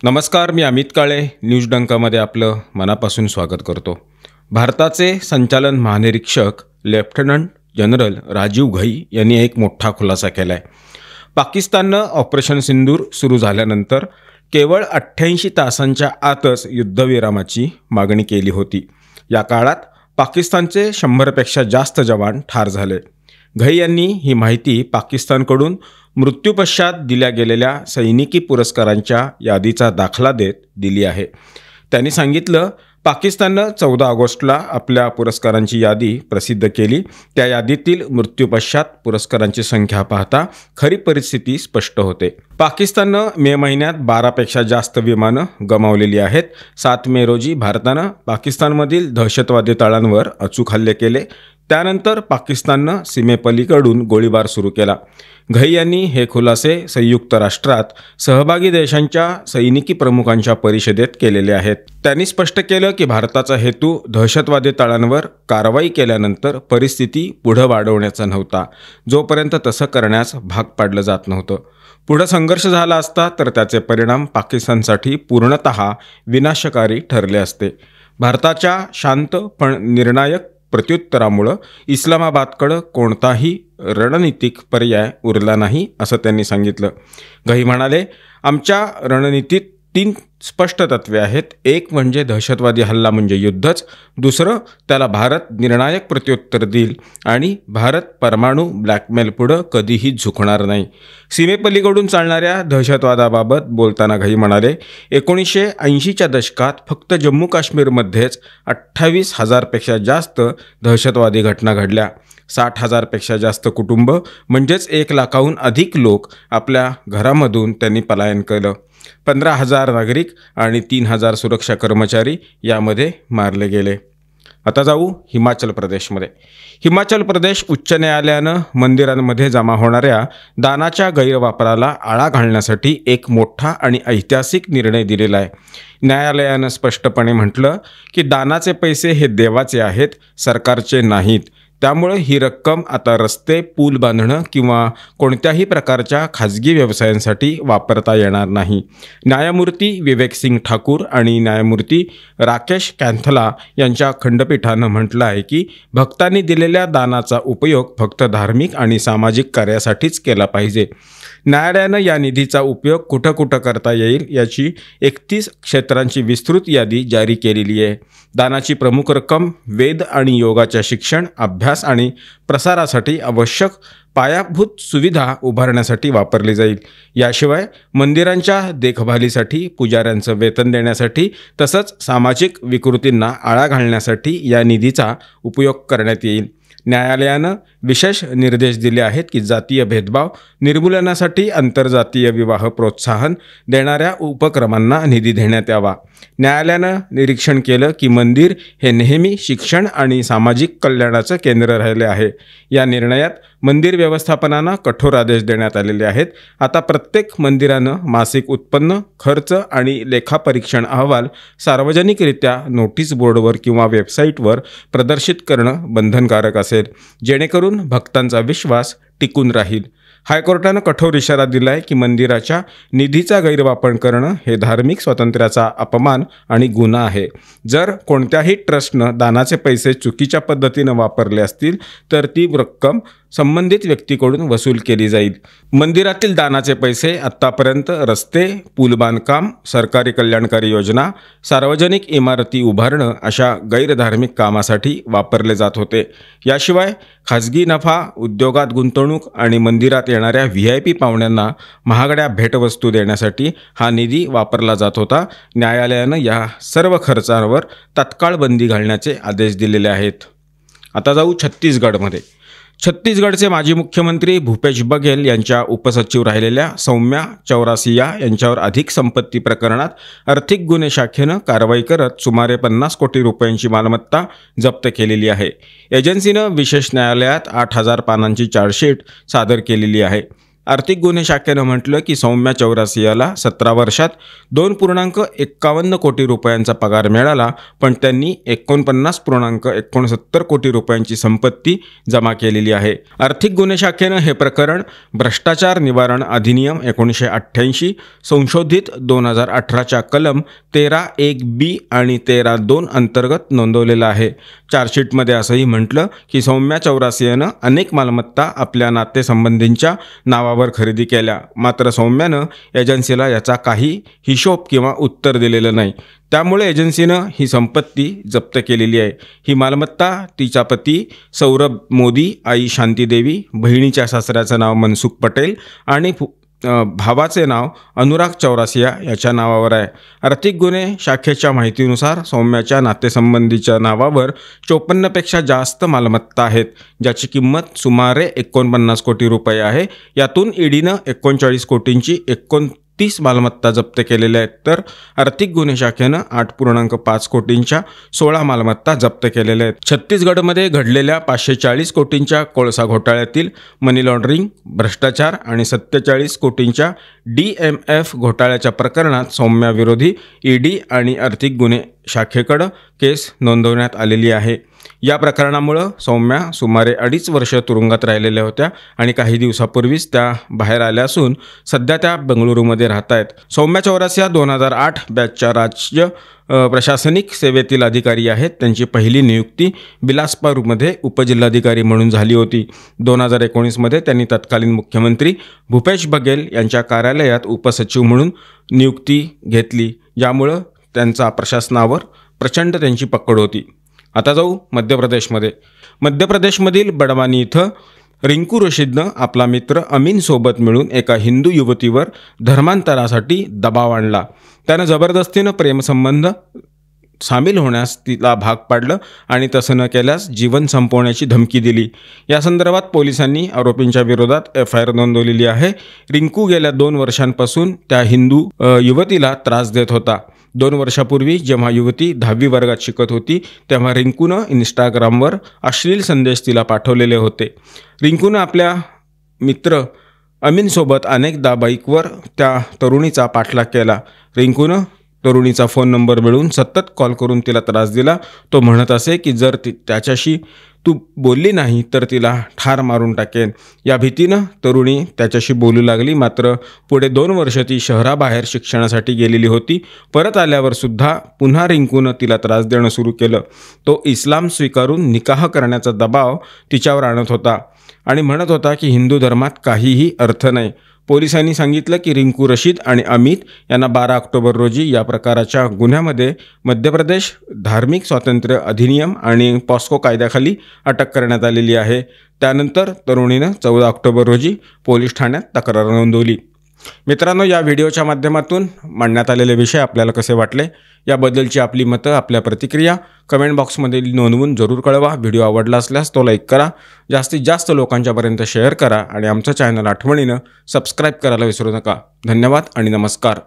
नमस्कार, मी अमित काळे न्यूज डंकामध्ये आपलं मनापासून स्वागत करतो। भारताचे संचालन महानिरीक्षक लेफ्टनंट जनरल राजीव घई यांनी एक मोठा खुलासा केला आहे। पाकिस्ताननं ऑपरेशन सिंदूर सुरू झाल्यानंतर केवळ 88 तासांच्या आतच युद्धविरामाची मागणी केली होती। या काळात पाकिस्तानचे 100 पेक्षा जास्त जवान ठार झाले। घई यांनी ही माहिती पाकिस्तानकडून मृत्यूपश्चात दिल्या गेलेल्या सैनिकी पुरस्कारांच्या यादीचा दाखला देत दिली आहे। त्यांनी सांगितलं, पाकिस्ताननं 14 ऑगस्टला आपल्या पुरस्कारांची यादी प्रसिद्ध केली। त्या यादीतील मृत्यूपश्चात पुरस्कारांची संख्या पाहता खरी परिस्थिती स्पष्ट होते। पाकिस्ताननं मे महिन्यात 12 पेक्षा जास्त विमानं गमावलेली आहेत। 7 मे रोजी भारतानं पाकिस्तानमधील दहशतवादी तळांवर अचूक हल्ले केले। त्यानंतर पाकिस्ताननं सीमेपलीकडून गोळीबार सुरू केला। घई यांनी हे खुलासे संयुक्त राष्ट्रात सहभागी देशांच्या सैनिकी प्रमुखांच्या परिषदेत केलेले आहेत। त्यांनी स्पष्ट केलं की भारताचा हेतू दहशतवादी तळांवर कारवाई केल्यानंतर परिस्थिती पुढे वाढवण्याचा नव्हता, जोपर्यंत तसं करण्यास भाग पाडलं जात नव्हतं। पुढे संघर्ष झाला असता तर त्याचे परिणाम पाकिस्तानसाठी पूर्णतः विनाशकारी ठरले असते। भारताच्या शांत पण निर्णायक प्रत्युत्तरामुळे इस्लामाबादकडे कोणताही रणनीतिक पर्याय उरला नाही, असं त्यांनी सांगितलं। घई म्हणाले, आमच्या रणनीतीत 3 स्पष्ट तत्वे आहेत। एक म्हणजे दहशतवादी हल्ला म्हणजे युद्धच, दुसरं त्याला भारत निर्णायक प्रत्युत्तर देईल आणि भारत परमाणु ब्लॅकमेल पुढे कधीही झुकणार नाही। सीमेपलीकडून चालणाऱ्या दहशतवादाबाबत बोलताना घई म्हणाले, 1980च्या दशकात फक्त जम्मू काश्मीरमध्येच 28,000 पेक्षा जास्त दहशतवादी घटना घडल्या। 60,000 पेक्षा जास्त कुटुंब म्हणजेच 1 लाखाहून अधिक लोक आपल्या घरामधून त्यांनी पलायन केलं। 15,000 नागरिक आणि 3,000 सुरक्षा कर्मचारी यामध्ये मारले गेले। आता जाऊ हिमाचल प्रदेशमध्ये। हिमाचल प्रदेश उच्च न्यायालयानं मंदिरांमध्ये जमा होणाऱ्या दानाच्या गैरवापराला आळा घालण्यासाठी एक मोठा आणि ऐतिहासिक निर्णय दिलेला आहे। न्यायालयानं स्पष्टपणे म्हटलं की दानाचे पैसे हे देवाचे आहेत, सरकारचे नाहीत। त्यामुळे ही रक्कम आता रस्ते, पूल बांधणं किंवा कोणत्याही प्रकारच्या खाजगी व्यवसायांसाठी वापरता येणार नाही। न्यायमूर्ती विवेक सिंग ठाकूर आणि न्यायमूर्ती राकेश कॅन्थला यांच्या खंडपीठानं म्हटलं आहे की भक्तांनी दिलेल्या दानाचा उपयोग फक्त धार्मिक आणि सामाजिक कार्यासाठीच केला पाहिजे। न्यायालयानं या निधीचा उपयोग कुठं कुठं करता येईल याची 31 क्षेत्रांची विस्तृत यादी जारी केलेली आहे। दानाची प्रमुख रक्कम वेद आणि योगाच्या शिक्षण, अभ्यास आणि प्रसारासाठी आवश्यक पायाभूत सुविधा उभारण्यासाठी वापरली जाईल। याशिवाय मंदिरांच्या देखभालीसाठी, पुजाऱ्यांचं वेतन देण्यासाठी तसंच सामाजिक विकृतींना आळा घालण्यासाठी या निधीचा उपयोग करण्यात येईल। न्यायालयानं विशेष निर्देश दिले आहेत की जातीय भेदभाव निर्मूलनासाठी आंतरजातीय विवाह प्रोत्साहन देणाऱ्या उपक्रमांना निधी देण्यात यावा। न्यायालयानं निरीक्षण केलं की मंदिर हे नेहमी शिक्षण आणि सामाजिक कल्याणाचं केंद्र राहिले आहे। या निर्णयात मंदिर व्यवस्थापनांना कठोर आदेश देण्यात आलेले आहेत। आता प्रत्येक मंदिरानं मासिक उत्पन्न, खर्च आणि लेखापरीक्षण अहवाल सार्वजनिकरित्या नोटीस बोर्डवर किंवा वेबसाईटवर प्रदर्शित करणं बंधनकारक असेल, जेणेकरून भक्तांचा विश्वास टिकून राहील। हायकोर्टानं कठोर इशारा दिला आहे की मंदिराच्या निधीचा गैरवापर करणं हे धार्मिक स्वातंत्र्याचा अपमान आणि गुन्हा आहे। जर कोणत्याही ट्रस्टनं दानाचे पैसे चुकीच्या पद्धतीनं वापरले असतील तर ती रक्कम संबंधित व्यक्तीकडून वसूल केली जाईल। मंदिरातील दानाचे पैसे आत्तापर्यंत रस्ते, पूल बांधकाम, सरकारी कल्याणकारी योजना, सार्वजनिक इमारती उभारणं अशा गैरधार्मिक कामासाठी वापरले जात होते। याशिवाय खाजगी नफा, उद्योगात गुंतवणूक आणि मंदिरात येणाऱ्या VIP पाहुण्यांना महागड्या भेटवस्तू देण्यासाठी हा निधी वापरला जात होता। न्यायालयानं या सर्व खर्चांवर तत्काळ बंदी घालण्याचे आदेश दिलेले आहेत। आता जाऊ छत्तीसगडमध्ये। छत्तीसगडचे माजी मुख्यमंत्री भूपेश बघेल यांच्या उपसचिव राहिलेल्या सौम्या चौरासिया यांच्यावर अधिक संपत्ती प्रकरणात आर्थिक गुन्हे शाखेनं कारवाई करत सुमारे 50 कोटी रुपयांची मालमत्ता जप्त केलेली आहे। एजन्सीनं विशेष न्यायालयात 8,000 पानांची चार्जशीट सादर केलेली आहे। आर्थिक गुन्हे शाखेनं म्हटलं की सौम्या चौरासियाला 17 वर्षात 2.51 कोटी रुपयांचा पगार मिळाला, पण त्यांनी 49.69 कोटी रुपयांची संपत्ती जमा केलेली आहे। आर्थिक गुन्हे शाखेनं हे प्रकरण भ्रष्टाचार निवारण अधिनियम 1988 संशोधित 2018च्या कलम 13(1)(b) आणि 13(2) अंतर्गत नोंदवलेलं आहे। चार्जशीटमध्ये असंही म्हटलं की सौम्या चौरासियानं अनेक मालमत्ता आपल्या नातेसंबंधींच्या नावावर खरेदी केल्या, मात्र सौम्यानं एजन्सीला याचा काही हिशोब किंवा उत्तर दिलेलं नाही। त्यामुळे एजन्सीनं ही संपत्ती जप्त केलेली आहे। ही मालमत्ता तिचा पती सौरभ मोदी, आई शांती देवी, बहिणीच्या सासऱ्याचं नाव मनसुख पटेल आणि भावाचे नाव अनुराग चौरासिया याच्या नावावर आहे। आर्थिक गुन्हे शाखेच्या माहितीनुसार सौम्याच्या नातेसंबंधीच्या नावावर 54 पेक्षा जास्त मालमत्ता आहेत, ज्याची किंमत सुमारे 49 कोटी रुपये आहे। यातून ईडीनं 39 कोटींची 29 मालमत्ता जप्त केलेल्या आहेत, तर आर्थिक गुन्हे शाखेनं 8.5 कोटींच्या 16 मालमत्ता जप्त केलेल्या आहेत। छत्तीसगडमध्ये घडलेल्या 540 कोटींच्या कोळसा घोटाळ्यातील मनी लॉन्ड्रिंग, भ्रष्टाचार आणि 47 कोटींच्या DMF घोटाळ्याच्या प्रकरणात सौम्याविरोधी ईडी आणि आर्थिक गुन्हे शाखेकडे केस नोंदवण्यात आलेली आहे। या प्रकरणामुळे सौम्या सुमारे 2.5 वर्ष तुरुंगात राहिलेल्या होत्या आणि काही दिवसापूर्वीच त्या बाहेर आल्या असून सध्या त्या बेंगळुरूमध्ये राहत आहेत। सौम्या चौरासिया 2008 बॅचच्या राज्य प्रशासनिक सेवेतील अधिकारी आहेत। त्यांची पहिली नियुक्ती बिलासपूरमध्ये उपजिल्हाधिकारी म्हणून झाली होती। 2019मध्ये त्यांनी तत्कालीन मुख्यमंत्री भूपेश बघेल यांच्या कार्यालयात उपसचिव म्हणून नियुक्ती घेतली, ज्यामुळे त्यांचा प्रशासनावर प्रचंड त्यांची पकड होती। आता जाऊ मध्य प्रदेशमध्ये। मध्य प्रदेशमधील बडवानी इथं रिंकू रशीदनं आपला मित्र अमीन सोबत मिळून एका हिंदू युवतीवर धर्मांतरासाठी दबाव आणला। त्यानं जबरदस्तीनं प्रेमसंबंध सामील होण्यास तिला भाग पाडलं आणि तसं न केल्यास जीवन संपवण्याची धमकी दिली। या संदर्भात पोलिसांनी आरोपींच्या विरोधात FIR नोंदवलेली आहे। रिंकू गेल्या 2 वर्षांपासून त्या हिंदू युवतीला त्रास देत होता। 2 वर्षापूर्वी जेव्हा युवती 10वी वर्गात शिकत होती तेव्हा रिंकूनं इंस्टाग्रामवर अश्लील संदेश तिला पाठवलेले होते। रिंकूनं आपल्या मित्र अमीनसोबत अनेकदा बाईकवर त्या तरुणीचा पाठलाग केला। रिंकूनं तरुणीचा फोन नंबर मिळवून सतत कॉल करून तिला त्रास दिला। तो म्हणत असे की जर त्याच्याशी तू बोलली नाही तर तिला ठार मारून टाकेन। या भीतीनं तरुणी त्याच्याशी बोलू लागली, मात्र पुढे 2 वर्ष ती शहराबाहेर शिक्षणासाठी गेलेली होती। परत आल्यावर सुद्धा पुन्हा रिंकूनं तिला त्रास देणं सुरू केलं। तो इस्लाम स्वीकारून निकाह करण्याचा दबाव तिच्यावर आणत होता आणि म्हणत होता की हिंदू धर्मात काहीही अर्थ नाही। पोलिसांनी सांगितलं की रिंकू रशीद आणि अमित यांना 12 ऑक्टोबर रोजी या प्रकाराच्या गुन्ह्यामध्ये मध्य प्रदेश धार्मिक स्वातंत्र्य अधिनियम आणि पॉस्को कायद्याखाली अटक करण्यात आलेली आहे। त्यानंतर तरुणीनं 14 ऑक्टोबर रोजी पोलीस ठाण्यात तक्रार नोंदवली। मित्रांनो, या व्हिडिओच्या माध्यमातून मांडण्यात आलेले विषय आपल्याला कसे वाटले याबद्दलची आपली मतं, आपल्या प्रतिक्रिया कमेंट बॉक्समध्ये नोंदवून जरूर कळवा। व्हिडिओ आवडला असल्यास तो लाईक करा, जास्तीत जास्त लोकांच्यापर्यंत शेअर करा आणि आमचं चॅनल आठवणीनं सबस्क्राईब करायला विसरू नका। धन्यवाद आणि नमस्कार।